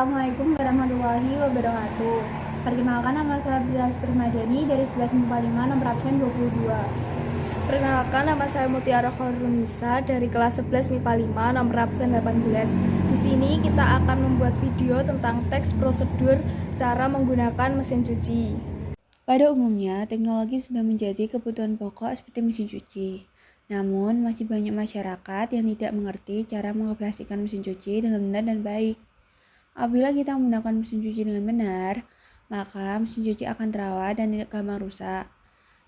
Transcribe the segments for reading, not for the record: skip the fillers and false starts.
Assalamualaikum warahmatullahi wabarakatuh. Perkenalkan, nama saya Bilas Primadani dari 11 MIPA 5 nomor absen 22. Perkenalkan, nama saya Mutiara Khorunisa dari kelas 11 MIPA 5 nomor absen 18. Di sini kita akan membuat video tentang teks prosedur cara menggunakan mesin cuci. Pada umumnya, teknologi sudah menjadi kebutuhan pokok seperti mesin cuci. Namun, masih banyak masyarakat yang tidak mengerti cara mengoperasikan mesin cuci dengan benar dan baik. Apabila kita menggunakan mesin cuci dengan benar, maka mesin cuci akan terawat dan tidak gampang rusak.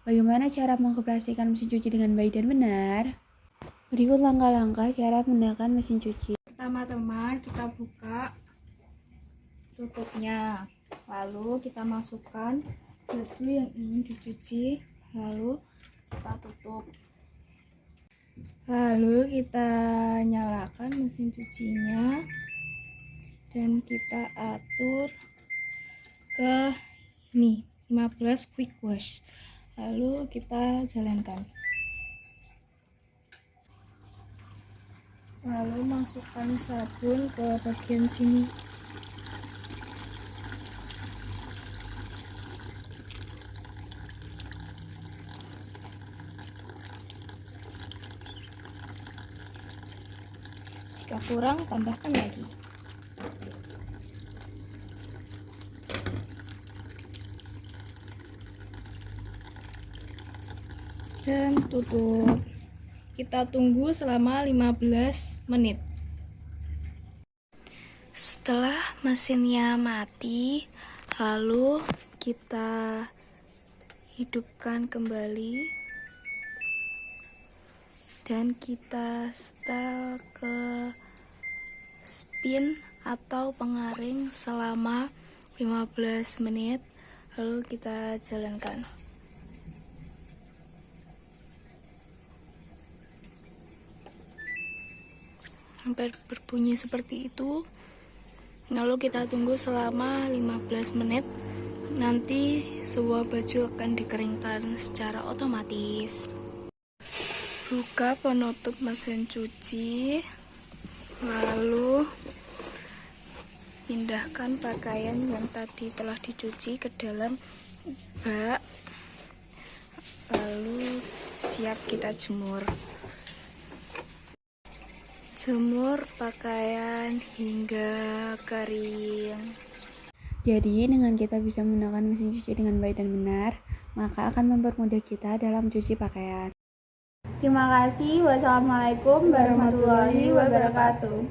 Bagaimana cara mengoperasikan mesin cuci dengan baik dan benar? Berikut langkah-langkah cara menggunakan mesin cuci. Pertama-tama kita buka tutupnya, lalu kita masukkan baju yang ingin dicuci, lalu kita tutup. Lalu kita nyalakan mesin cucinya dan kita atur ke 15 quick wash. Lalu kita jalankan. Lalu masukkan sabun ke bagian sini. Jika kurang, tambahkan lagi. Dan tutup. Kita tunggu selama 15 menit. Setelah mesinnya mati, lalu kita hidupkan kembali dan kita setel ke spin atau pengaring selama 15 menit, lalu kita jalankan. Sampai berbunyi seperti itu, lalu kita tunggu selama 15 menit. Nanti sebuah baju akan dikeringkan secara otomatis. Buka penutup mesin cuci, lalu pindahkan pakaian yang tadi telah dicuci ke dalam bak, lalu siap kita jemur. Jemur pakaian hingga kering. Jadi, dengan kita bisa menggunakan mesin cuci dengan baik dan benar, maka akan mempermudah kita dalam mencuci pakaian. Terima kasih. Wassalamualaikum warahmatullahi wabarakatuh.